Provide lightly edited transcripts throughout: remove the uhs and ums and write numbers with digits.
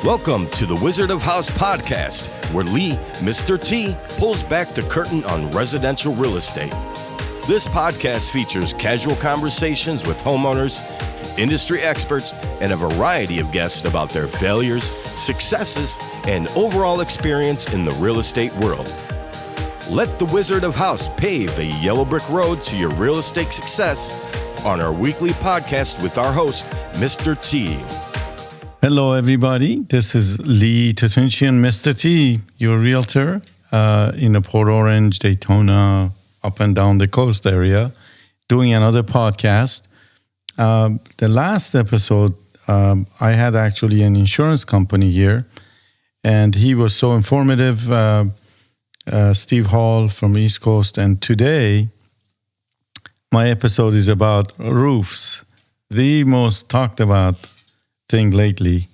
Welcome to the Wizard of House podcast, where Lee, Mr. T, pulls back the curtain on residential real estate. This podcast features casual conversations with homeowners, industry experts, and a variety of guests about their failures, successes, and overall experience in the real estate world. Let the Wizard of House pave a yellow brick road to your real estate success on our weekly podcast with our host, Mr. T. Hello, everybody. This is Lee Toutounchian, Mr. T, your realtor in the Port Orange, Daytona, up and down the coast area, doing another podcast. The last episode, I had actually an insurance company here, and he was so informative, Steve Hall from East Coast. And today, my episode is about roofs, the most talked about thing lately,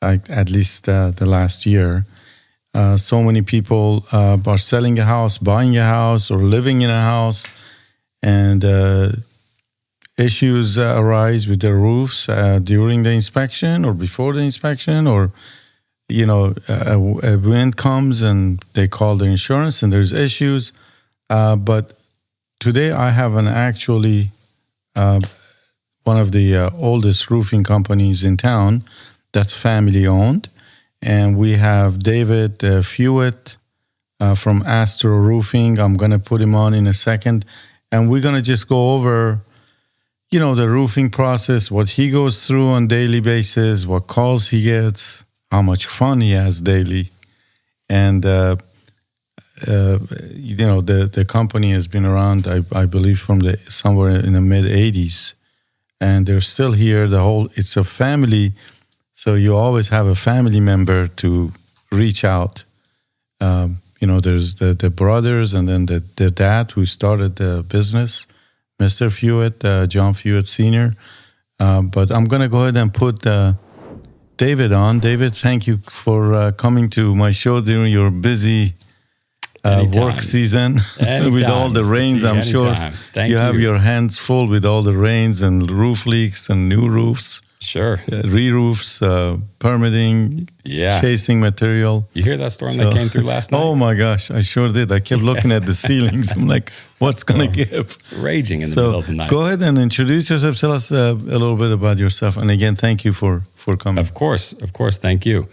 at least the last year. So many people are selling a house, buying a house, or living in a house, and issues arise with their roofs during the inspection or before the inspection, or a wind comes and they call the insurance and there's issues. But today I have one of the oldest roofing companies in town that's family owned. And we have David Fuit from Astro Roofing. I'm going to put him on in a second. And we're going to just go over, the roofing process, what he goes through on a daily basis, what calls he gets, how much fun he has daily. And, the company has been around, I believe, from somewhere in the mid-'80s. And they're still here. It's a family, so you always have a family member to reach out. There's the brothers, and then the dad who started the business, Mr. Fuit, John Fuit Sr. But I'm going to go ahead and put David on. David, thank you for coming to my show during your busy work season with all the rains. I'm sure you have your hands full with all the rains and roof leaks and new roofs. Sure. Re-roofs, permitting, chasing material. You hear that storm that came through last night? Oh my gosh, I sure did. I kept looking at the ceilings. I'm like, what's going to give? Raging in the middle of the night. Go ahead and introduce yourself. Tell us a little bit about yourself. And again, thank you for coming. Of course. Thank you.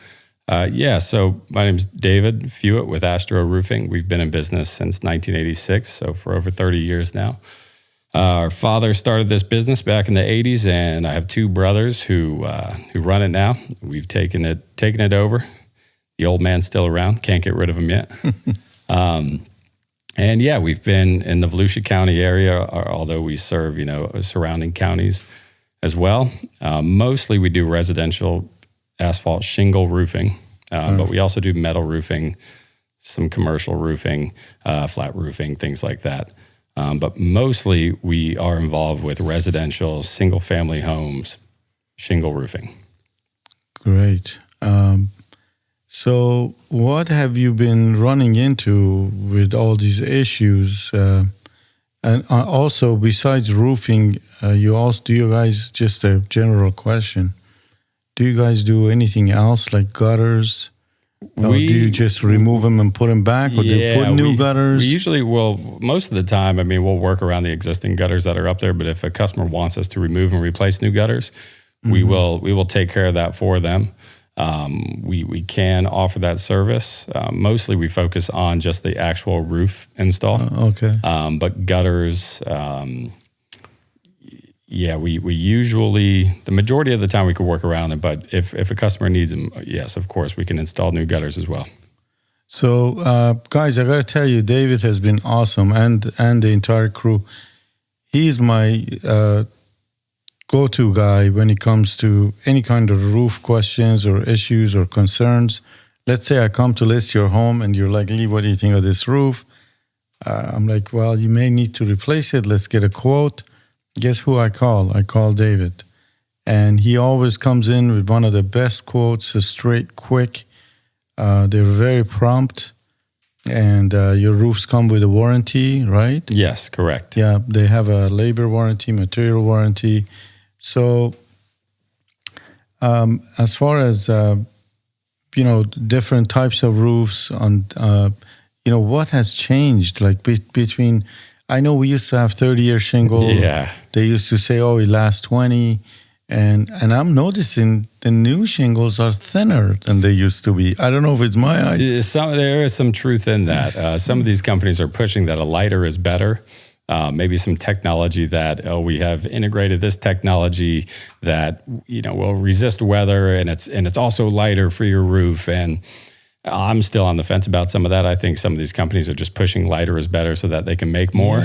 So my name's David Fuit with Astro Roofing. We've been in business since 1986, so for over 30 years now. Our father started this business back in the 80s, and I have two brothers who run it now. We've taken it over. The old man's still around. Can't get rid of him yet. We've been in the Volusia County area, although we serve, surrounding counties as well. Mostly we do residential asphalt shingle roofing, but we also do metal roofing, some commercial roofing, flat roofing, things like that. But mostly we are involved with residential single-family homes, shingle roofing. Great. So what have you been running into with all these issues? And also, besides roofing, do you guys, just a general question, do you guys do anything else like gutters? Or do you just remove them and put them back? Or do you put new gutters? We usually will, most of the time, we'll work around the existing gutters that are up there. But if a customer wants us to remove and replace new gutters, we will take care of that for them. We can offer that service. Mostly we focus on just the actual roof install. Okay. But gutters... we usually, the majority of the time we could work around it, but if a customer needs them, yes, of course, we can install new gutters as well. So, guys, I got to tell you, David has been awesome, and the entire crew. He's my go-to guy when it comes to any kind of roof questions or issues or concerns. Let's say I come to list your home, and you're like, Lee, what do you think of this roof? I'm like, well, you may need to replace it. Let's get a quote. Guess who I call? I call David. And he always comes in with one of the best quotes, straight, quick. They're very prompt. And your roofs come with a warranty, right? Yes, correct. Yeah, they have a labor warranty, material warranty. So as far as different types of roofs on, what has changed? Like between, I know we used to have 30-year shingle. Yeah. They used to say, it lasts 20. And I'm noticing the new shingles are thinner than they used to be. I don't know if it's my eyes. There is some truth in that. Some of these companies are pushing that a lighter is better. Maybe some technology that we have integrated this technology that will resist weather, and it's also lighter for your roof. And I'm still on the fence about some of that. I think some of these companies are just pushing lighter is better so that they can make more,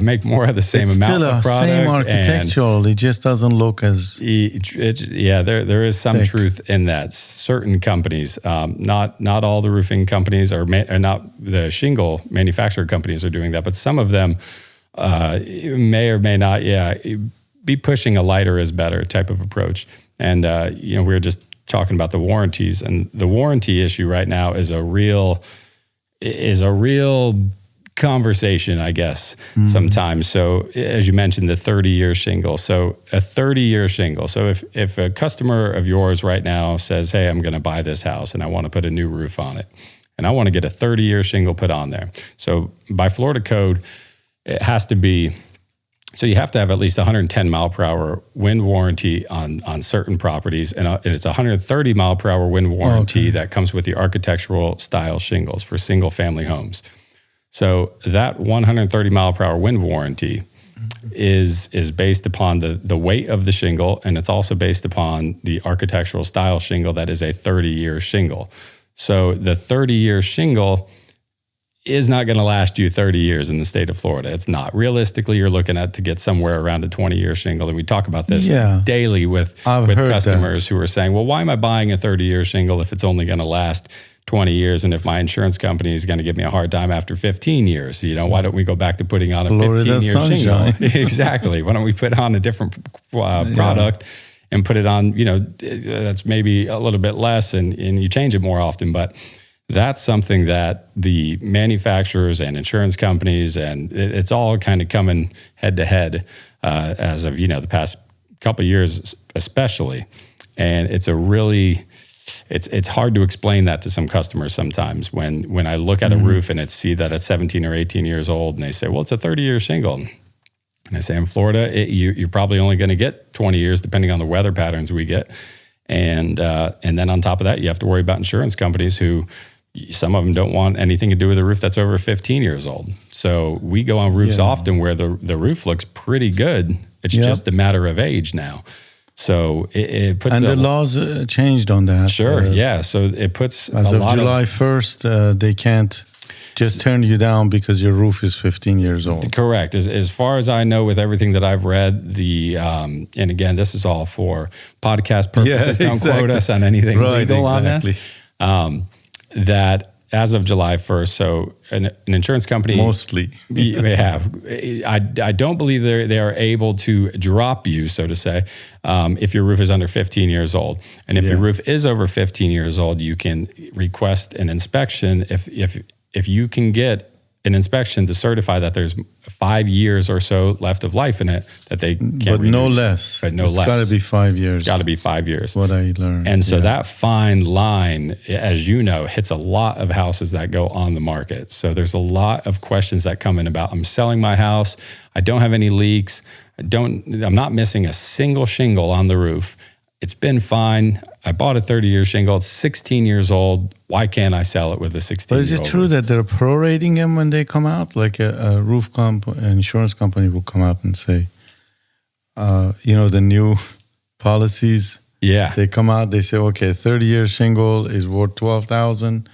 make more of the same amount of product. Same architectural. It just doesn't look as. There is some truth in that. Certain companies, not all the roofing companies or not the shingle manufacturer companies are doing that, but some of them may or may not, be pushing a lighter is better type of approach. And we're just talking about the warranties, and the warranty issue right now is a real conversation, I guess, sometimes. So as you mentioned, the 30-year shingle. So a 30-year shingle. So if a customer of yours right now says, hey, I'm going to buy this house and I want to put a new roof on it, and I want to get a 30-year shingle put on there. So by Florida code, it has to be, so you have to have at least 110 mile per hour wind warranty on certain properties, and it's 130 mile per hour wind warranty that comes with the architectural style shingles for single family homes. So that 130 mile per hour wind warranty is based upon the weight of the shingle, and it's also based upon the architectural style shingle that is a 30-year shingle. So the 30-year shingle is not going to last you 30 years in the state of Florida. It's not. Realistically, you're looking at to get somewhere around a 20-year shingle. And we talk about this daily with customers who are saying, well, why am I buying a 30-year shingle if it's only going to last 20 years? And if my insurance company is going to give me a hard time after 15 years, why don't we go back to putting on a 15-year shingle? Exactly. Why don't we put on a different product and put it on, that's maybe a little bit less and you change it more often. But that's something that the manufacturers and insurance companies, and it's all kind of coming head to head as of, the past couple of years, especially. And it's it's hard to explain that to some customers sometimes when I look at a roof and see that it's 17 or 18 years old and they say, well, it's a 30-year shingle. And I say, in Florida, you're probably only going to get 20 years depending on the weather patterns we get. And then on top of that, you have to worry about insurance companies who, some of them don't want anything to do with a roof that's over 15 years old. So we go on roofs often where the roof looks pretty good. It's just a matter of age now. So it puts... And the laws changed on that. Sure, So it puts as of July 1st, they can't just turn you down because your roof is 15 years old. Correct. As far as I know, with everything that I've read, and again, this is all for podcast purposes. Don't quote us on anything legal on this. That as of July 1st, so an insurance company... Mostly. They have. I don't believe they are able to drop you, so to say, if your roof is under 15 years old. And if your roof is over 15 years old, you can request an inspection if you can get an inspection to certify that there's 5 years or so left of life in it, that they can't But no less. But no less. It's got to be 5 years. It's got to be 5 years. What I learned. And so that fine line, as you know, hits a lot of houses that go on the market. So there's a lot of questions that come in about, I'm selling my house, I don't have any leaks, I'm not missing a single shingle on the roof. It's been fine. I bought a 30-year shingle. It's 16 years old. Why can't I sell it with a 16-year-old? But is it true that they're prorating them when they come out? Like an insurance company will come out and say, the new policies. Yeah. They come out, they say, okay, 30-year shingle is worth $12,000.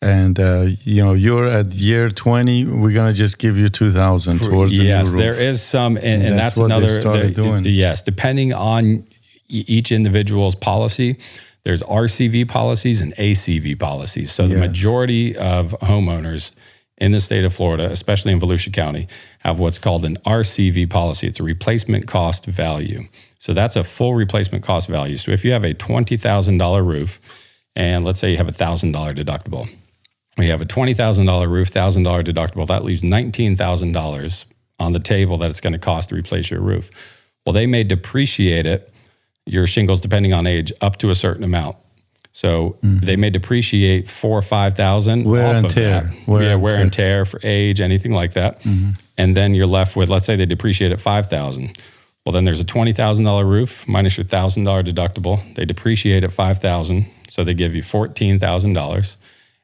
And, you're at year 20, we're going to just give you $2,000 towards the new roof. Yes, there is some, and that's what another. They started doing. Yes, depending on each individual's policy, there's RCV policies and ACV policies. So the majority of homeowners in the state of Florida, especially in Volusia County, have what's called an RCV policy. It's a replacement cost value. So that's a full replacement cost value. So if you have a $20,000 roof, and let's say you have a $1,000 deductible, we have a $20,000 roof, $1,000 deductible, that leaves $19,000 on the table that it's going to cost to replace your roof. Well, they may depreciate it, your shingles, depending on age, up to a certain amount. So they may depreciate 4,000 or 5,000 Wear off and of tear. that. Wear and tear for age, anything like that. And then you're left with, let's say they depreciate at 5,000. Well, then there's a $20,000 roof minus your $1,000 deductible. They depreciate at 5,000, so they give you $14,000.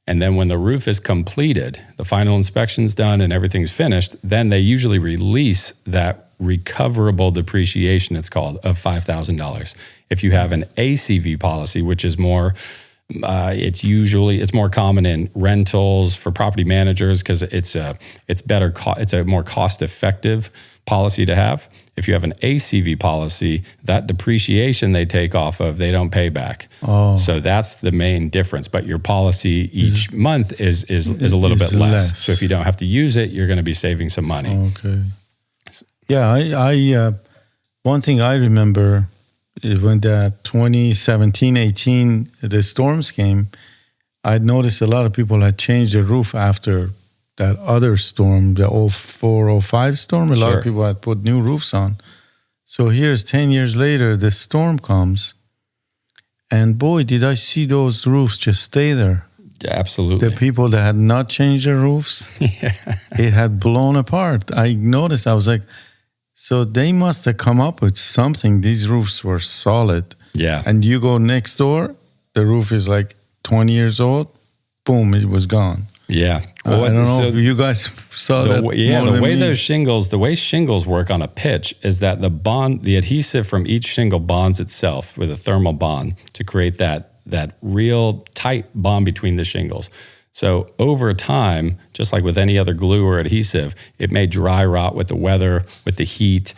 And then when the roof is completed, the final inspection's done and everything's finished, then they usually release that recoverable depreciation, it's called, of $5,000. If you have an ACV policy, which is more, it's more common in rentals for property managers because it's a more cost-effective policy to have. If you have an ACV policy, that depreciation they take off of, they don't pay back. Oh. So that's the main difference. But your policy each month is a little bit less. So if you don't have to use it, you're going to be saving some money. Okay. Yeah, I one thing I remember is when that 2017-18, the storms came, I noticed a lot of people had changed the roof after that other storm, the 04-05 storm. A lot of people had put new roofs on. So here's 10 years later, the storm comes, and boy, did I see those roofs just stay there. Absolutely. The people that had not changed their roofs, it had blown apart. I noticed, I was like, so they must have come up with something. These roofs were solid. Yeah. And you go next door, the roof is like 20 years old, boom, it was gone. Yeah. Well, I don't know if you guys saw that. The way shingles work on a pitch is that the adhesive from each shingle bonds itself with a thermal bond to create that real tight bond between the shingles. So over time, just like with any other glue or adhesive, it may dry rot with the weather, with the heat,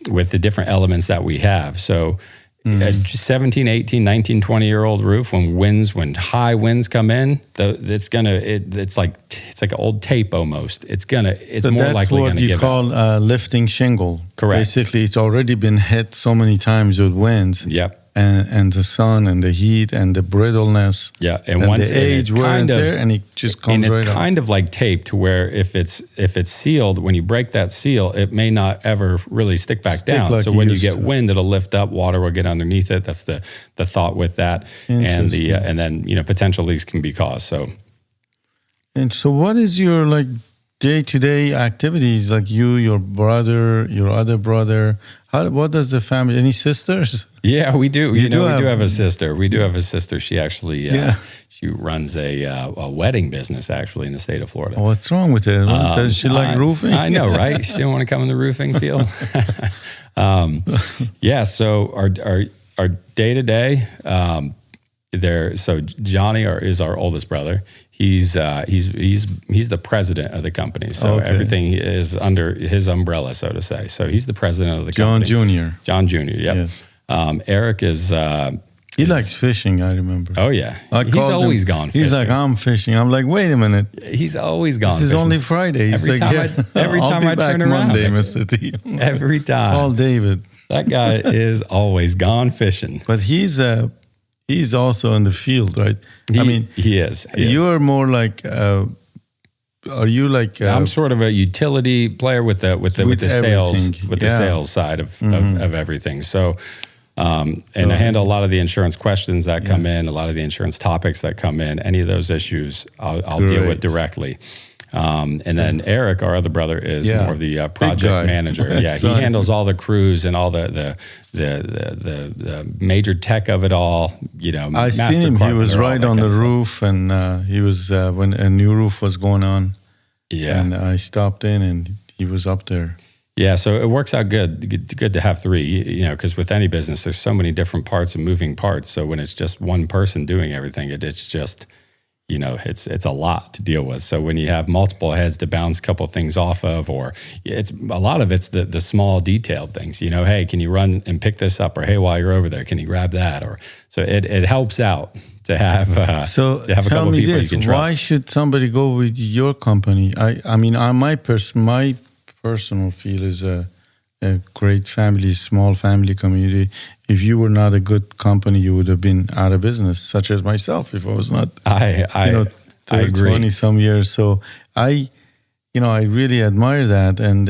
with the different elements that we have. So a 17, 18, 19, 20-year-old roof, when high winds come in, it's like old tape almost. It's more likely going to give out. That's what you call lifting shingle. Correct. Basically, it's already been hit so many times with winds. Yep. And the sun and the heat and the brittleness. Yeah, and once the age wear and tear, and it just comes right out. And it's kind of like tape, to where if it's sealed, when you break that seal, it may not ever really stick back down. Like so when you get wind, it'll lift up, water will get underneath it. That's the thought with that, and then potential leaks can be caused. And so, what is your day-to-day activities? Like your brother, your other brother. What does the family? Any sisters? Yeah, we do. We do have a sister. We do have a sister. She actually she runs a wedding business actually in the state of Florida. What's wrong with her? Does she like roofing? I know, right? She didn't want to come in the roofing field. So our day to day. So Johnny is our oldest brother. He's the president of the company. So everything is under his umbrella, so to say. So he's the president of the company. John Jr. Yep. Yes. Eric is. He likes fishing, I remember. Oh yeah, he's always gone fishing. He's like, I'm fishing. I'm like, wait a minute. He's always gone. This is only Friday. He's every time I turn around, Monday, Mr. T. Every time. Call David. That guy is always gone fishing. But he's also in the field, right? He is. You are more like. Are you like? I'm sort of a utility player with the sales side of everything. So. I handle a lot of the insurance questions that come in, a lot of the insurance topics that come in. Any of those issues, I'll deal with directly. And then Eric, our other brother, is more of the project manager. Yeah, he handles all the crews and all the major tech of it all. I seen him. He was right on the roof, and he was when a new roof was going on. Yeah, and I stopped in, and he was up there. Yeah, so it works out good to have three, because with any business, there's so many different parts and moving parts. So when it's just one person doing everything, it's just, it's a lot to deal with. So when you have multiple heads to bounce a couple things off of, or it's a lot of it's the small detailed things, hey, can you run and pick this up? Or, hey, while you're over there, can you grab that? Or so it helps out to have a couple of people you can trust. Why should somebody go with your company? My personal feel is a great family, small family community. If you were not a good company, you would have been out of business, such as myself. If I was not, I agree. 20 some years. So I really admire that, and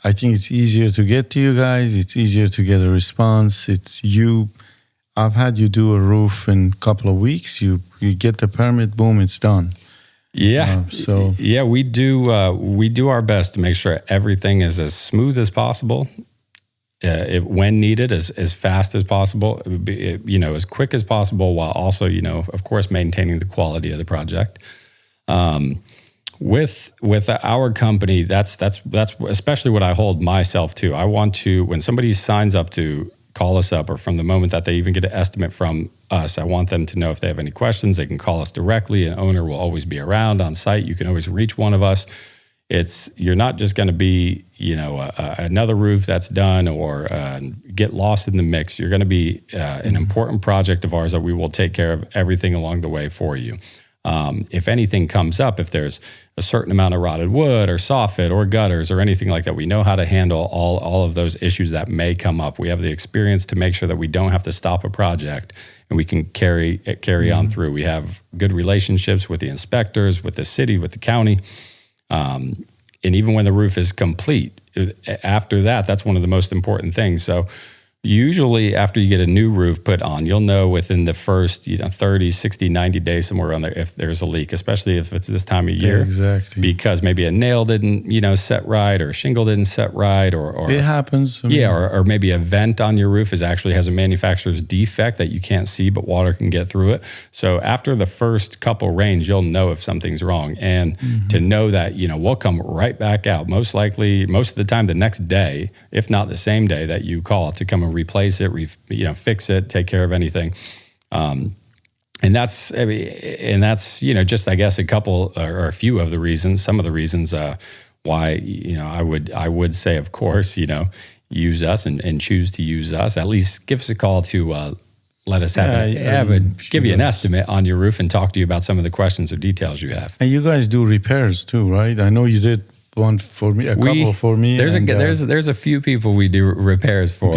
I think it's easier to get to you guys. It's easier to get a response. I've had you do a roof in a couple of weeks. You get the permit, boom, it's done. Yeah. We do our best to make sure everything is as smooth as possible. When needed, as fast as possible, as quick as possible, while also, of course, maintaining the quality of the project. With our company, that's especially what I hold myself to. I want to, when somebody signs up to call us up, or from the moment that they even get an estimate from us, I want them to know if they have any questions, they can call us directly. An owner will always be around on site. You can always reach one of us. You're not just going to be, another roof that's done or get lost in the mix. You're going to be an important project of ours that we will take care of everything along the way for you. If anything comes up, if there's a certain amount of rotted wood or soffit or gutters or anything like that, we know how to handle all of those issues that may come up. We have the experience to make sure that we don't have to stop a project and we can carry on through. We have good relationships with the inspectors, with the city, with the county. And even when the roof is complete, after that, that's one of the most important things. So usually after you get a new roof put on, you'll know within the first 30, 60, 90 days, somewhere around there, if there's a leak, especially if it's this time of year. Yeah, exactly. Because maybe a nail didn't, set right, or a shingle didn't set right, or it happens. Or maybe a vent on your roof actually has a manufacturer's defect that you can't see, but water can get through it. So after the first couple rains, you'll know if something's wrong. And to know that, we'll come right back out, most likely, most of the time the next day, if not the same day that you call to come and replace it, fix it, take care of anything. And that's just, I guess, a couple or a few of the reasons, some of the reasons why, I would say, of course, use us and choose to use us. At least give us a call to let us give you an estimate on your roof and talk to you about some of the questions or details you have. And you guys do repairs too, right? I know you did one for me, couple for me. There's a few people we do repairs for,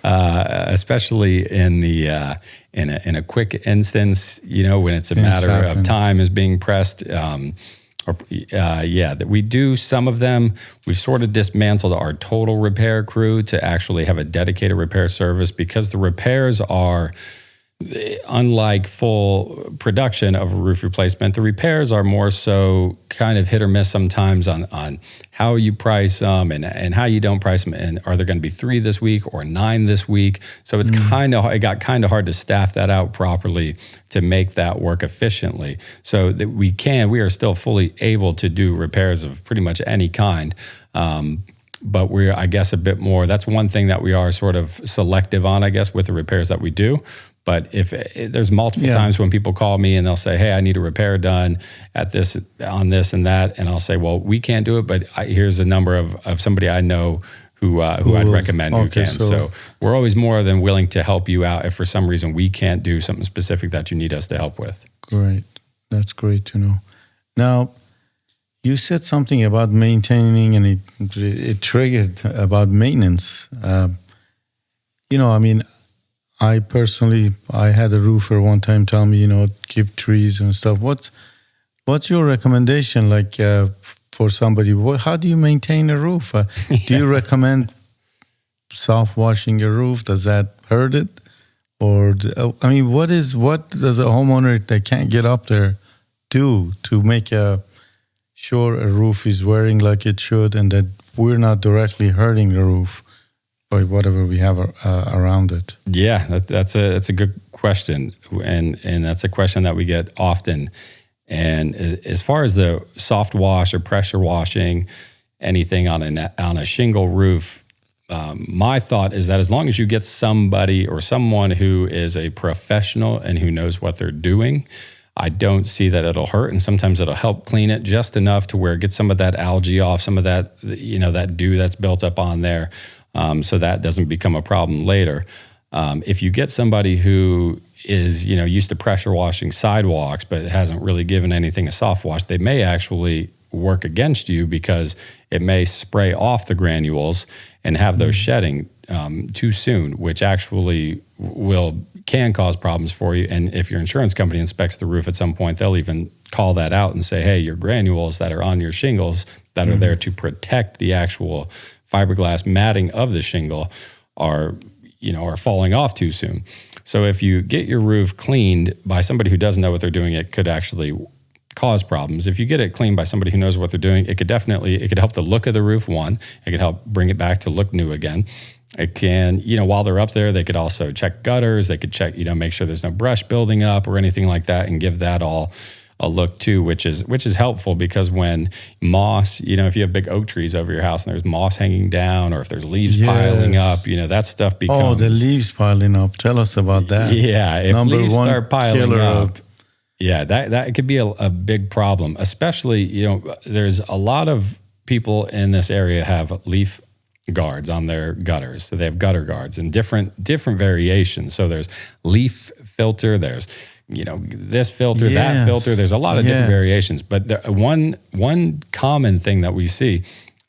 especially in the in a quick instance, when it's a matter of time is being pressed. That we do some of them. We've sort of dismantled our total repair crew to actually have a dedicated repair service, because the repairs are, unlike full production of a roof replacement, the repairs are more so kind of hit or miss sometimes on how you price them and how you don't price them. And are there going to be 3 this week or 9 this week? So it got kind of hard to staff that out properly to make that work efficiently. So that we are still fully able to do repairs of pretty much any kind. But we're, I guess, a bit more, that's one thing that we are sort of selective on, I guess, with the repairs that we do. But if there's multiple times when people call me and they'll say, hey, I need a repair done on this and that. And I'll say, well, we can't do it, but here's a number of somebody I know who I'd recommend who can. So we're always more than willing to help you out if for some reason we can't do something specific that you need us to help with. Great. That's great to know. Now, you said something about maintaining, and it triggered about maintenance. I personally, I had a roofer one time tell me, keep trees and stuff. What's your recommendation, for somebody? How do you maintain a roof? Do you recommend soft washing your roof? Does that hurt it? Or, what does a homeowner that can't get up there do to make sure a roof is wearing like it should, and that we're not directly hurting the roof by whatever we have around it? Yeah, that's a good question, and that's a question that we get often. And as far as the soft wash or pressure washing anything on a shingle roof, my thought is that as long as you get somebody or someone who is a professional and who knows what they're doing, I don't see that it'll hurt, and sometimes it'll help clean it just enough to where it gets some of that algae off, some of that, that dew that's built up on there, so that doesn't become a problem later. If you get somebody who is, used to pressure washing sidewalks but hasn't really given anything a soft wash, they may actually work against you, because it may spray off the granules and have those shedding too soon, which actually can cause problems for you. And if your insurance company inspects the roof at some point, they'll even call that out and say, hey, your granules that are on your shingles that are there to protect the actual fiberglass matting of the shingle are, are falling off too soon. So if you get your roof cleaned by somebody who doesn't know what they're doing, it could actually cause problems. If you get it cleaned by somebody who knows what they're doing, it could help the look of the roof. One, it could help bring it back to look new again. It can, while they're up there, they could also check gutters. They could check, make sure there's no brush building up or anything like that, and give that all a look too, which is helpful, because when moss, if you have big oak trees over your house and there's moss hanging down, or if there's leaves piling up, that stuff becomes... Oh, the leaves piling up. Tell us about that. Yeah, if leaves start piling up, that could be a big problem. Especially, there's a lot of people in this area have leaf guards on their gutters. So they have gutter guards and different variations. So there's leaf filter, there's this filter, that filter. There's a lot of different variations. But one common thing that we see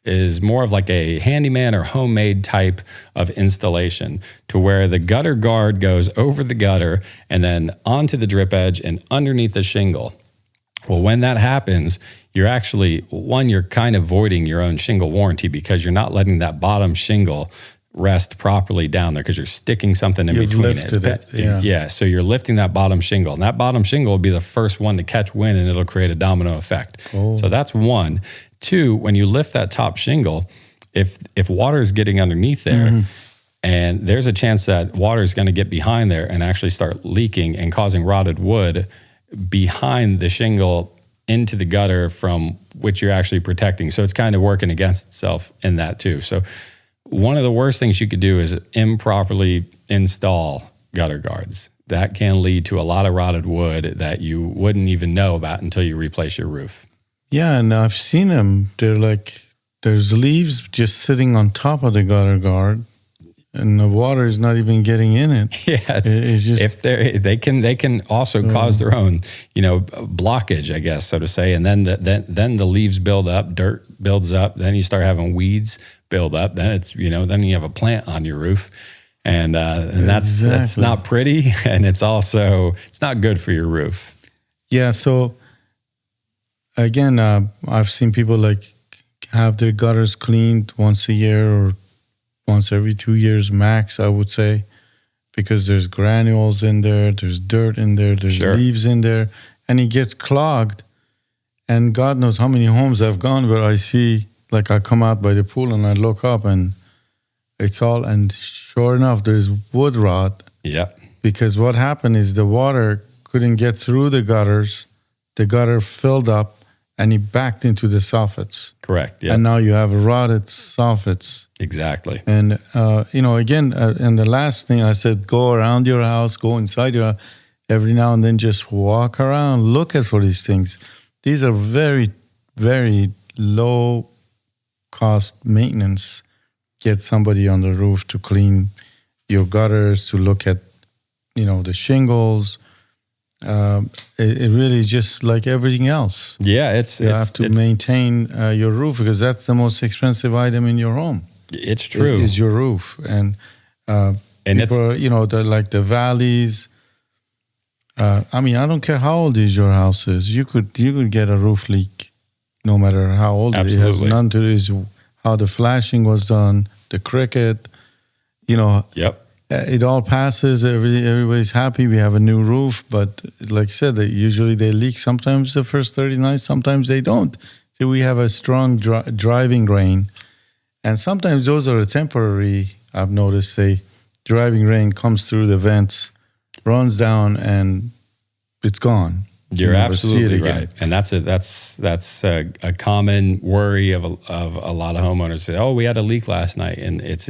is more of like a handyman or homemade type of installation, to where the gutter guard goes over the gutter and then onto the drip edge and underneath the shingle. Well, when that happens, you're kind of voiding your own shingle warranty, because you're not letting that bottom shingle rest properly down there, because you're sticking something in between it. So you're lifting that bottom shingle, and that bottom shingle will be the first one to catch wind, and it'll create a domino effect. So that's one. Two, when you lift that top shingle, if water is getting underneath there, and there's a chance that water is going to get behind there and actually start leaking and causing rotted wood behind the shingle into the gutter from which you're actually protecting. So it's kind of working against itself in that too. So one of the worst things you could do is improperly install gutter guards. That can lead to a lot of rotted wood that you wouldn't even know about until you replace your roof. Yeah, and I've seen them. They're like, there's leaves just sitting on top of the gutter guard, and the water is not even getting in it. Yeah, it's just, if they can also cause their own, blockage, I guess, so to say. And then the leaves build up, dirt builds up. Then you start having weeds build up. Then it's then you have a plant on your roof, and that's not pretty, and it's not good for your roof. Yeah. So again, I've seen people have their gutters cleaned once a year or once every 2 years max, I would say, because there's granules in there, there's dirt in there, there's leaves in there, and it gets clogged. And God knows how many homes I've gone where I see, I come out by the pool and I look up and and sure enough, there's wood rot. Yeah. Because what happened is the water couldn't get through the gutters. The gutter filled up and it backed into the soffits. Correct. Yeah. And now you have rotted soffits. Exactly. And, again, and the last thing I said, go around your house, go inside your house, every now and then just walk around, look for these things. These are very, very low cost maintenance. Get somebody on the roof to clean your gutters, to look at, the shingles. It really just like everything else. Yeah, you have to maintain your roof, because that's the most expensive item in your home. It's true. Is your roof, and people it's the valleys. I don't care how old your house is. You could get a roof leak, no matter how old it is. It has none to do with how the flashing was done, the cricket. Yep. It all passes. Everybody's happy. We have a new roof, but like I said, usually they leak. Sometimes the first 30 nights, sometimes they don't. So we have a strong driving rain, and sometimes those are temporary. I've noticed driving rain comes through the vents, runs down, and it's gone. You're absolutely right, and that's a common worry of a lot of homeowners. Say, "Oh, we had a leak last night," and it's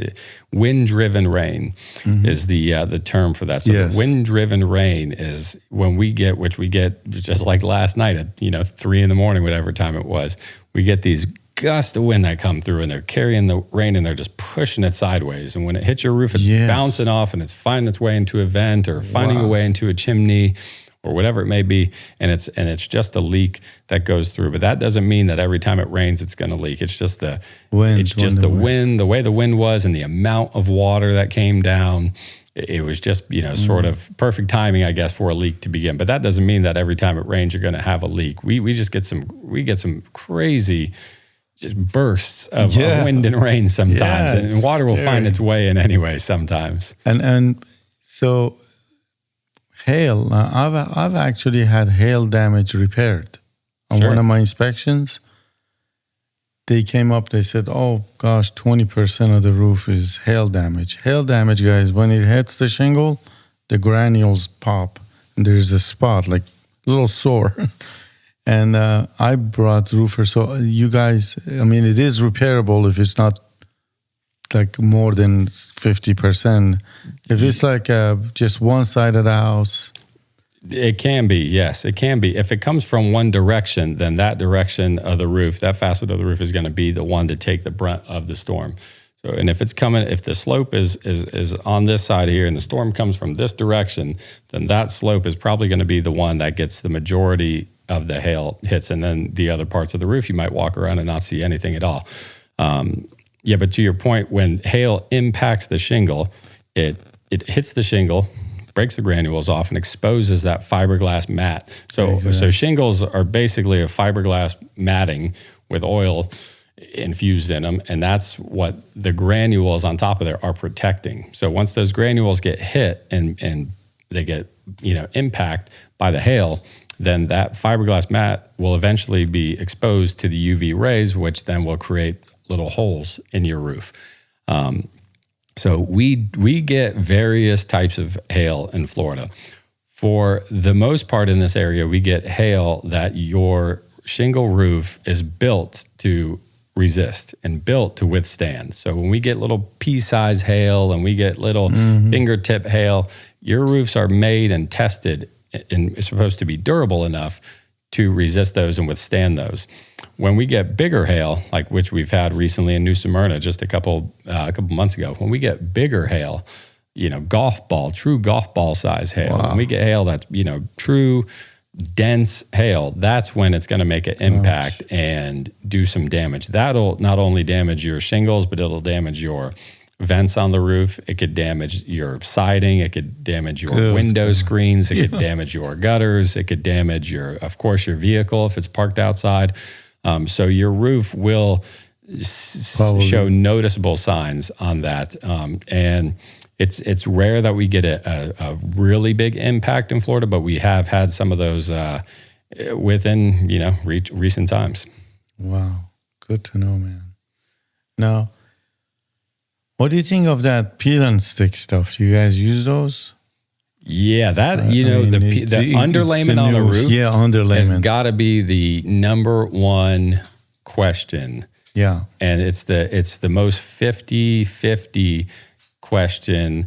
wind-driven rain is the term for that. So the wind-driven rain is when we get, which we get just like last night at 3 a.m, whatever time it was. We get these gusts of wind that come through, and they're carrying the rain, and they're just pushing it sideways. And when it hits your roof, it's bouncing off, and it's finding its way into a vent or finding a way into a chimney, or whatever it may be, and it's just a leak that goes through. But that doesn't mean that every time it rains, it's going to leak. It's just the wind. It's just the wind, the way the wind was, and the amount of water that came down. It was just sort of perfect timing, I guess, for a leak to begin. But that doesn't mean that every time it rains, you're going to have a leak. We get some crazy just bursts of wind and rain sometimes, and water will find its way in anyway sometimes. And so hail. I've actually had hail damage repaired on one of my inspections. They came up. They said, "Oh gosh, 20% of the roof is hail damage." Hail damage, guys, when it hits the shingle, the granules pop, and there's a spot like a little sore. And I brought roofers. So you guys, I mean, it is repairable if it's not like more than 50%. If it's like just one side of the house. It can be, yes, it can be. If it comes from one direction, then that direction of the roof, that facet of the roof is going to be the one to take the brunt of the storm. So, and if it's coming, if the slope is on this side here and the storm comes from this direction, then that slope is probably going to be the one that gets the majority of the hail hits. And then the other parts of the roof, you might walk around and not see anything at all. But to your point, when hail impacts the shingle, it hits the shingle, breaks the granules off, and exposes that fiberglass mat. So shingles are basically a fiberglass matting with oil infused in them, and that's what the granules on top of there are protecting. So once those granules get hit and they get impact by the hail, then that fiberglass mat will eventually be exposed to the UV rays, which then will create little holes in your roof. So we get various types of hail in Florida. For the most part in this area, we get hail that your shingle roof is built to resist and built to withstand. So when we get little pea-sized hail and we get little fingertip hail, your roofs are made and tested and is supposed to be durable enough to resist those and withstand those. When we get bigger hail, like which we've had recently in New Smyrna just a couple months ago, when we get bigger hail, true golf ball size hail, when we get hail that's, true dense hail, that's when it's going to make an impact and do some damage. That'll not only damage your shingles, but it'll damage your vents on the roof. It could damage your siding. It could damage your window screens. It could damage your gutters. It could damage your vehicle if it's parked outside. So your roof will show noticeable signs on that. And it's rare that we get a really big impact in Florida, but we have had some of those within recent times. Wow, good to know, man. Now, what do you think of that peel and stick stuff? Do you guys use those? Yeah, that the underlayment on a roof, underlayment has got to be the number one question. Yeah, and it's the most 50-50 question.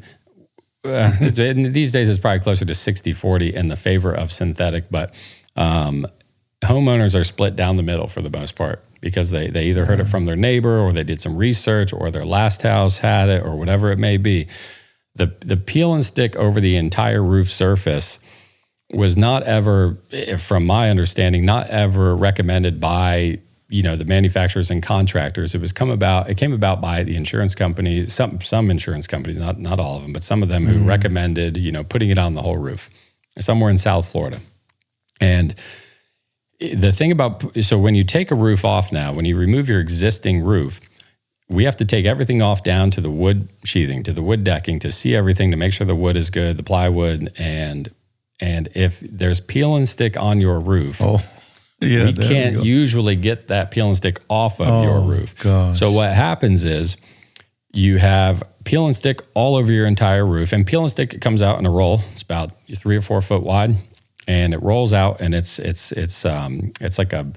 These days it's probably closer to 60-40 in the favor of synthetic, but homeowners are split down the middle for the most part because they either heard it from their neighbor or they did some research or their last house had it or whatever it may be. The peel and stick over the entire roof surface was not ever, from my understanding, not ever recommended by the manufacturers and contractors. It came about by the insurance companies, some insurance companies, not all of them, but some of them who recommended putting it on the whole roof. Somewhere in South Florida. And the thing so when you take a roof off now, when you remove your existing roof, we have to take everything off down to the wood sheathing, to the wood decking, to see everything, to make sure the wood is good, the plywood, and if there's peel and stick on your roof, we can't usually get that peel and stick off of your roof. Gosh. So what happens is you have peel and stick all over your entire roof, and peel and stick comes out in a roll. It's about 3 or 4 foot wide, and it rolls out, and it's like a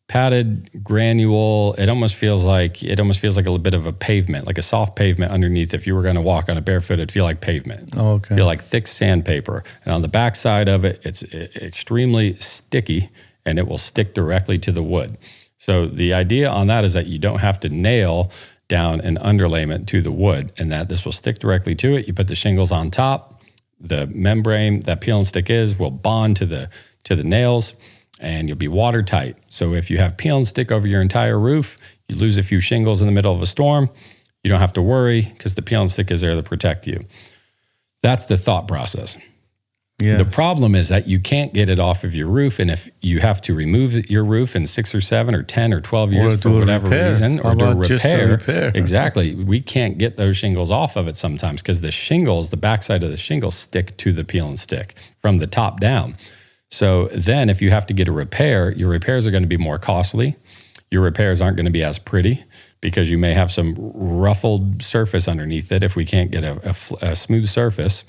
padded granule. It almost feels like a little bit of a pavement, like a soft pavement underneath. If you were going to walk on it barefoot, it'd feel like pavement. Oh, okay. Feel like thick sandpaper. And on the back side of it, it's extremely sticky, and it will stick directly to the wood. So the idea on that is that you don't have to nail down an underlayment to the wood, and that this will stick directly to it. You put the shingles on top. The membrane that peel and stick will bond to the nails, and you'll be watertight. So if you have peel and stick over your entire roof, you lose a few shingles in the middle of a storm, you don't have to worry because the peel and stick is there to protect you. That's the thought process. Yes. The problem is that you can't get it off of your roof, and if you have to remove your roof in 6 or 7 or 10 or 12 years for whatever reason, or do a repair, exactly, we can't get those shingles off of it sometimes because the shingles, the backside of the shingles, stick to the peel and stick from the top down. So then if you have to get a repair, your repairs are going to be more costly. Your repairs aren't going to be as pretty because you may have some ruffled surface underneath it if we can't get a smooth surface.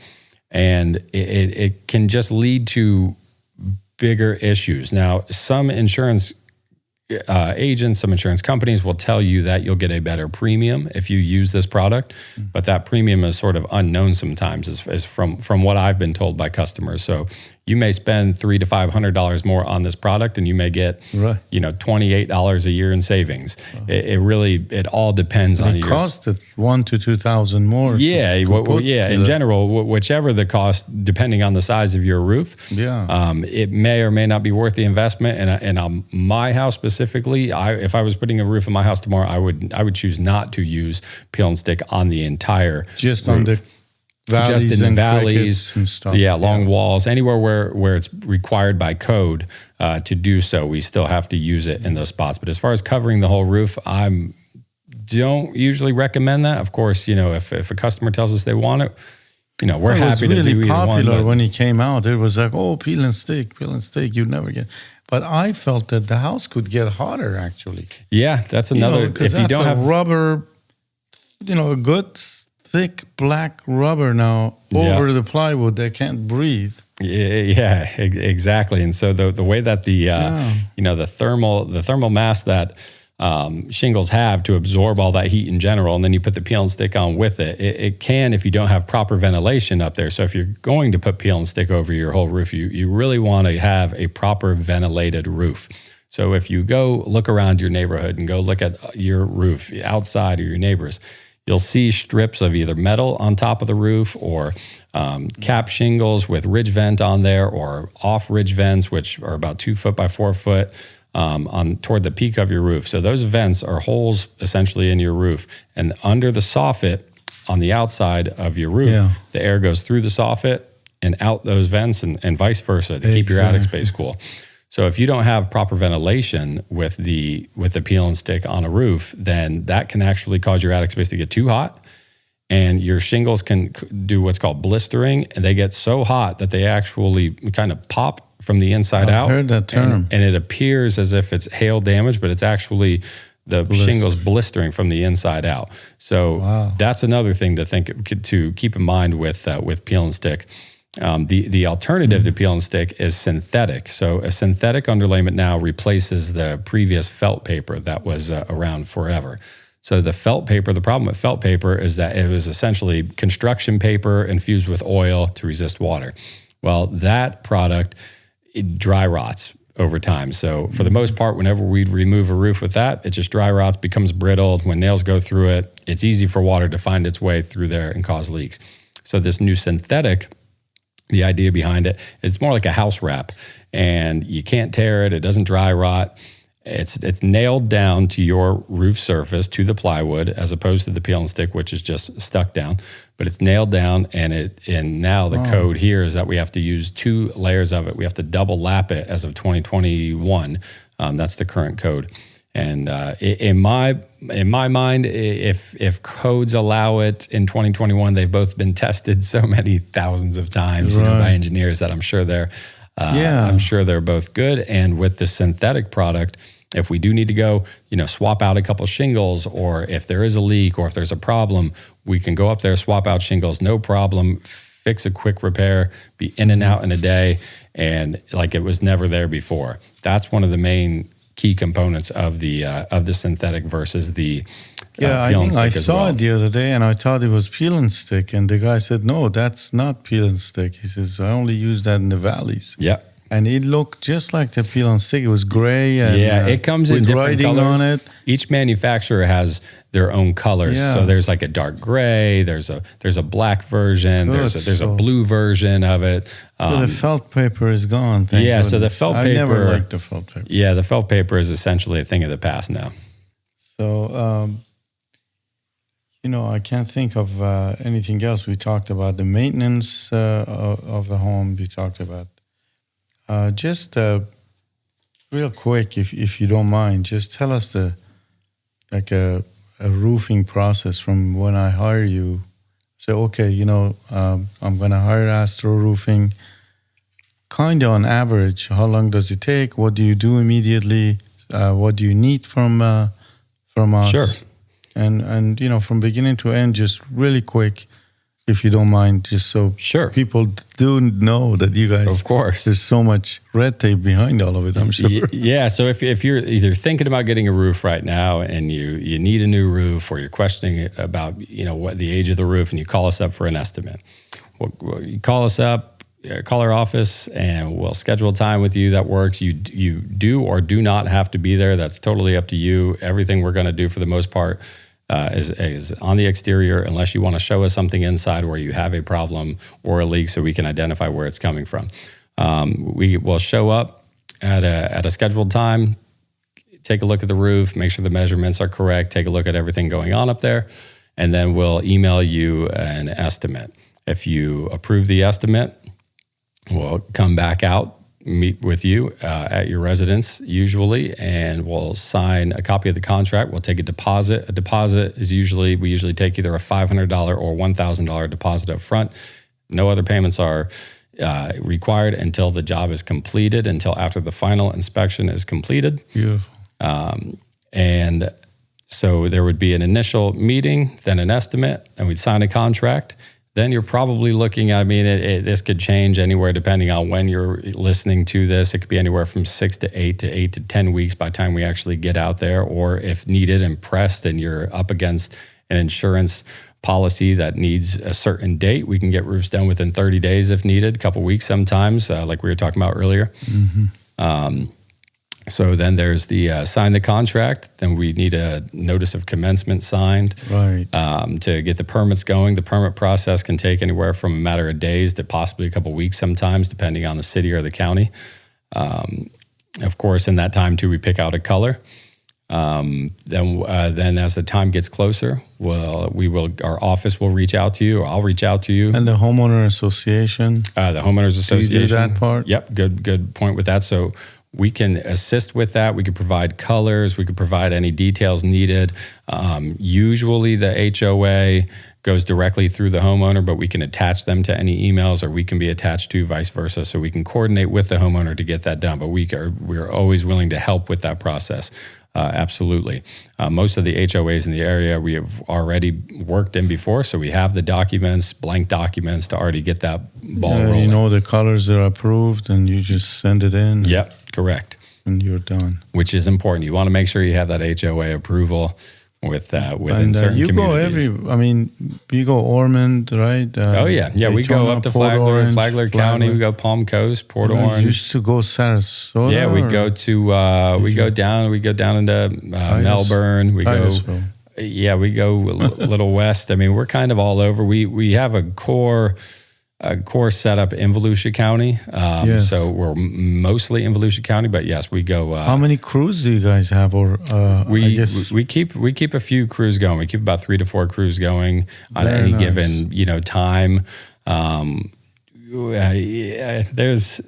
And it can just lead to bigger issues. Now, some insurance agents, some insurance companies will tell you that you'll get a better premium if you use this product, but that premium is sort of unknown sometimes, as from what I've been told by customers. So you may spend $300 to $500 more on this product, and you may get $28 a year in savings. It all depends on your. It costs $1,000 to $2,000 more. Yeah, in general, whichever the cost, depending on the size of your roof. It may or may not be worth the investment. And on my house specifically, if I was putting a roof in my house tomorrow, I would choose not to use peel and stick on the entire just roof. On the valleys, just in the valleys and stuff. Long walls, anywhere where it's required by code to do so, we still have to use it in those spots. But as far as covering the whole roof, I don't usually recommend that. Of course, if a customer tells us they want it, we're happy to do either one. It was really popular when he came out. It was like, peel and stick, you'd never get. But I felt that the house could get hotter, actually. Yeah, that's another. If you don't have rubber, a good thick black rubber now over the plywood, they can't breathe. Yeah, exactly. And so the way that the thermal mass that shingles have to absorb all that heat in general, and then you put the peel and stick on with it, it can, if you don't have proper ventilation up there. So if you're going to put peel and stick over your whole roof, you really want to have a proper ventilated roof. So if you go look around your neighborhood and go look at your roof outside of your neighbors, you'll see strips of either metal on top of the roof or cap shingles with ridge vent on there, or off ridge vents, which are about 2 foot by 4 foot on toward the peak of your roof. So those vents are holes essentially in your roof, and under the soffit on the outside of your roof, the air goes through the soffit and out those vents, and vice versa to keep your attic space cool. So if you don't have proper ventilation with the peel and stick on a roof, then that can actually cause your attic space to get too hot, and your shingles can do what's called blistering, and they get so hot that they actually kind of pop from the inside out. I've heard that term. And it appears as if it's hail damage, but it's actually the shingles blistering from the inside out. So that's another thing to keep in mind with peel and stick. The alternative to peel and stick is synthetic. So a synthetic underlayment now replaces the previous felt paper that was around forever. So the felt paper, the problem with felt paper is that it was essentially construction paper infused with oil to resist water. Well, that product, it dry rots over time. So for the most part, whenever we remove a roof with that, it just dry rots, becomes brittle. When nails go through it, it's easy for water to find its way through there and cause leaks. So this new synthetic, the idea behind it, it's more like a house wrap, and you can't tear it. It doesn't dry rot. It's nailed down to your roof surface, to the plywood, as opposed to the peel and stick, which is just stuck down. But it's nailed down, and now the code here is that we have to use 2 layers of it. We have to double lap it as of 2021. That's the current code. And in my mind, if codes allow it in 2021, they've both been tested so many thousands of times by engineers that I'm sure they're both good. And with the synthetic product, if we do need to go, swap out a couple shingles, or if there is a leak, or if there's a problem, we can go up there, swap out shingles, no problem, fix a quick repair, be in and out in a day, and like it was never there before. That's one of the main key components of the synthetic versus the I think I saw it the other day, and I thought it was peel and stick, and the guy said, no, that's not peel and stick. He says, I only use that in the valleys. Yeah. And it looked just like the peel and stick. It was gray. And, it comes in different colors. On it. Each manufacturer has their own colors. Yeah. So there's like a dark gray. There's a black version. There's a blue version of it. So the felt paper is gone. Thank goodness. So the felt paper. I never liked the felt paper. Yeah, the felt paper is essentially a thing of the past now. So I can't think of anything else. We talked about the maintenance of the home. We talked about just real quick, if you don't mind, just tell us a roofing process from when I hire you. So, okay, I'm going to hire Astro Roofing. Kind of on average, how long does it take? What do you do immediately? What do you need from us? Sure. And from beginning to end, just really quick, if you don't mind, just so people do know that you guys, of course, there's so much red tape behind all of it, I'm sure. Yeah, so if you're either thinking about getting a roof right now and you need a new roof, or you're questioning about what the age of the roof, and you call us up for an estimate, you call us up, call our office, and we'll schedule a time with you that works. You do or do not have to be there. That's totally up to you. Everything we're going to do for the most part is on the exterior, unless you want to show us something inside where you have a problem or a leak, so we can identify where it's coming from. We will show up at a scheduled time, take a look at the roof, make sure the measurements are correct, take a look at everything going on up there, and then we'll email you an estimate. If you approve the estimate, we'll come back out, meet with you at your residence usually, and we'll sign a copy of the contract. We'll take a deposit. A deposit is we usually take either a $500 or $1,000 deposit up front. No other payments are required until the job is completed, until after the final inspection is completed. Beautiful. And so there would be an initial meeting, then an estimate, and we'd sign a contract. Then you're probably looking, this could change anywhere depending on when you're listening to this. It could be anywhere from 6 to 8 to 10 weeks by the time we actually get out there, or if needed and pressed and you're up against an insurance policy that needs a certain date, we can get roofs done within 30 days if needed, a couple weeks sometimes, like we were talking about earlier. Mm-hmm. So then there's the sign the contract. Then we need a notice of commencement signed, right? To get the permits going. The permit process can take anywhere from a matter of days to possibly a couple weeks sometimes, depending on the city or the county. Of course, in that time too, we pick out a color. Then as the time gets closer, our office will reach out to you, or I'll reach out to you. And the homeowner association. The homeowners association. Do you do that part? Yep. Good point with that. So we can assist with that. We can provide colors. We can provide any details needed. Usually the HOA goes directly through the homeowner, but we can attach them to any emails, or we can be attached to vice versa. So we can coordinate with the homeowner to get that done. But we're always willing to help with that process. Absolutely. Most of the HOAs in the area we have already worked in before, so we have the documents, blank documents, to already get that ball rolling. You know the colors that are approved, and you just send it in. Yep, correct. And you're done. Which is important. You want to make sure you have that HOA approval within certain communities. You go Ormond, right? We go up to Flagler County. We go Palm Coast, Port Orange. We used to go Sarasota. Yeah, we go to we go down into Melbourne. We go a little west. We're kind of all over. We have a core setup in Volusia County. Yes. So we're mostly in Volusia County, but yes, we go. How many crews do you guys have? Or we keep a few crews going. We keep about 3 to 4 crews going on any given time. There's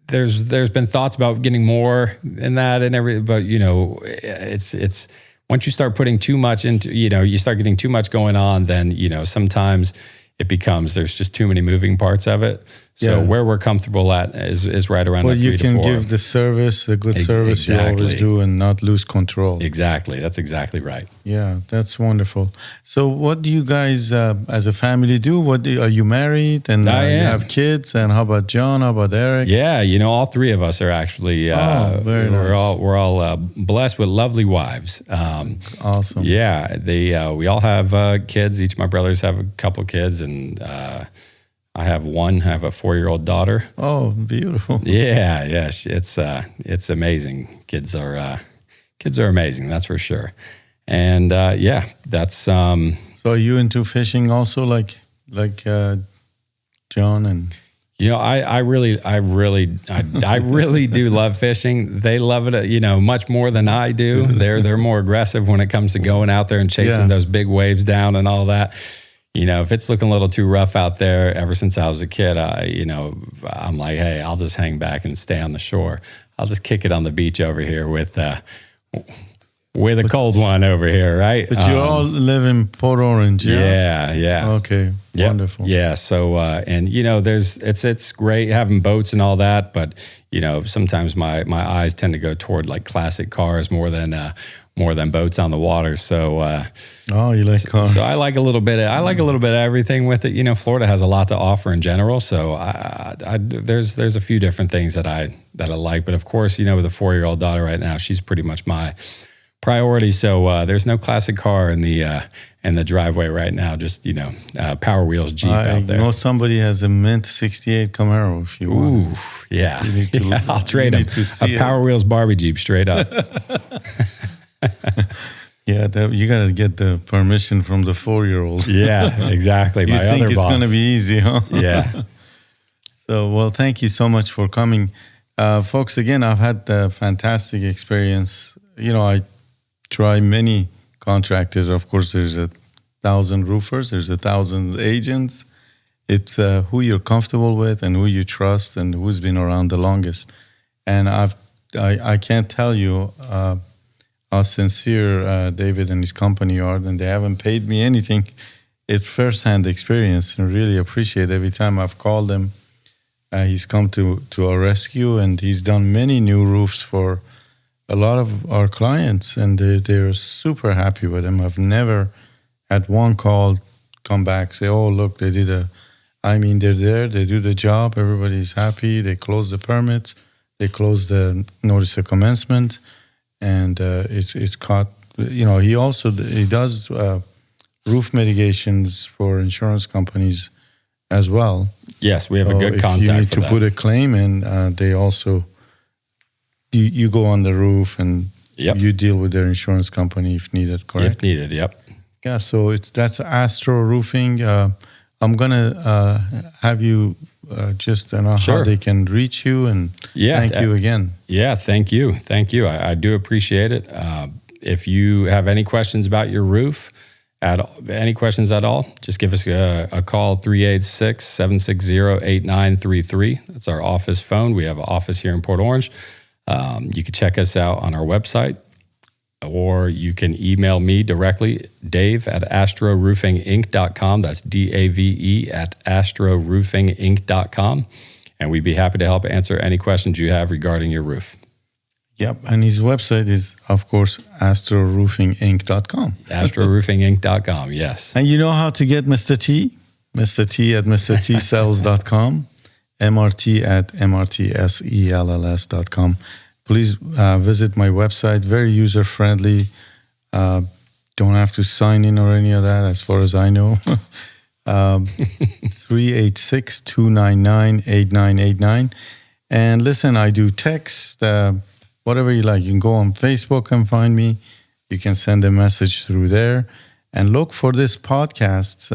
been thoughts about getting more in that and everything, but it's once you start putting too much into, you start getting too much going on, then sometimes it becomes, there's just too many moving parts of it. So where we're comfortable at is right around 3 to 4. You can give the service, a good service you always do, and not lose control. Exactly. That's exactly right. Yeah, that's wonderful. So what do you guys as a family do? Are you married and you have kids? And how about John? How about Eric? Yeah, all 3 of us are actually, we're all blessed with lovely wives. Awesome. Yeah, we all have kids. Each of my brothers have a couple kids, and I have one. I have a 4-year-old daughter. Oh, beautiful. Yeah. It's amazing. Kids are amazing. That's for sure. And that's. So are you into fishing also, like John and? I really do love fishing. They love it, much more than I do. They're more aggressive when it comes to going out there and chasing those big waves down and all that. If it's looking a little too rough out there, ever since I was a kid, I'm like, hey, I'll just hang back and stay on the shore. I'll just kick it on the beach over here with a cold one over here, right? But you all live in Port Orange, yeah? Yeah. Okay, yep. Wonderful. Yeah, so, it's great having boats and all that, but, sometimes my eyes tend to go toward like classic cars more than boats on the water. So, you like cars? So I like a little bit of everything with it. Florida has a lot to offer in general. So there's a few different things that I like, but of course, with a 4-year-old daughter right now, she's pretty much my priority. So there's no classic car in the driveway right now. Just Power Wheels Jeep out there. I know somebody has a mint '68 Camaro. If you want, yeah, I'll trade him a Power Wheels Barbie Jeep straight up. Yeah, you got to get the permission from the 4-year-old. Yeah, exactly. You think it's going to be easy, huh? Yeah. So, well, thank you so much for coming. Folks, again, I've had a fantastic experience. I try many contractors. Of course, there's 1,000 roofers. There's 1,000 agents. It's who you're comfortable with and who you trust and who's been around the longest. And I can't tell you how sincere David and his company are, and they haven't paid me anything. It's first-hand experience, and really appreciate every time I've called him. He's come to our rescue, and he's done many new roofs for a lot of our clients, and they're super happy with him. I've never had one call come back, say, oh, look, they're there, they do the job, everybody's happy, they close the permits, they close the notice of commencement, and it's caught. He does roof mitigations for insurance companies as well. Yes, we have a good contact. If you need for to that. put a claim in, they also you go on the roof and you deal with their insurance company if needed. Correct? If needed, yep. Yeah, so that's Astro Roofing. I'm gonna have you just know how they can reach you, and thank you again. Yeah, thank you. I do appreciate it. If you have any questions about your roof, any questions at all, just give us a call, 386-760-8933. That's our office phone. We have an office here in Port Orange. You can check us out on our website, or you can email me directly, Dave at astroroofinginc.com. That's DAVE at astroroofinginc.com. And we'd be happy to help answer any questions you have regarding your roof. Yep. And his website is, of course, astroroofinginc.com. Astroroofinginc.com, yes. And you know how to get Mr. T? Mr. T at mrtsells.com, MRT at mrtsells.com. Please visit my website. Very user-friendly. Don't have to sign in or any of that, as far as I know. 386-299-8989. And listen, I do text, whatever you like. You can go on Facebook and find me. You can send a message through there. And look for this podcast.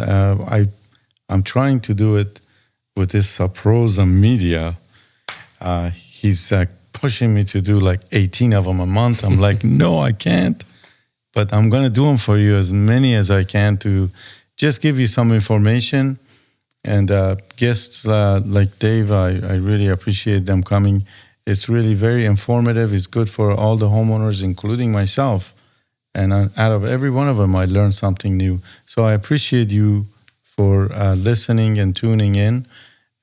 I'm trying to do it with this Saprosa Media. He's pushing me to do like 18 of them a month. I'm like, no, I can't. But I'm going to do them for you, as many as I can, to just give you some information. And guests like Dave, I really appreciate them coming. It's really very informative. It's good for all the homeowners, including myself. And out of every one of them, I learned something new. So I appreciate you for listening and tuning in.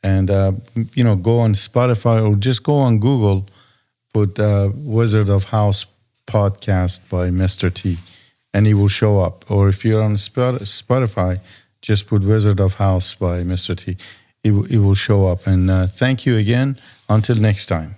And, go on Spotify or just go on Google, put Wizard of House podcast by Mr. T, and he will show up. Or if you're on Spotify, just put Wizard of House by Mr. T. It will show up. And thank you again. Until next time.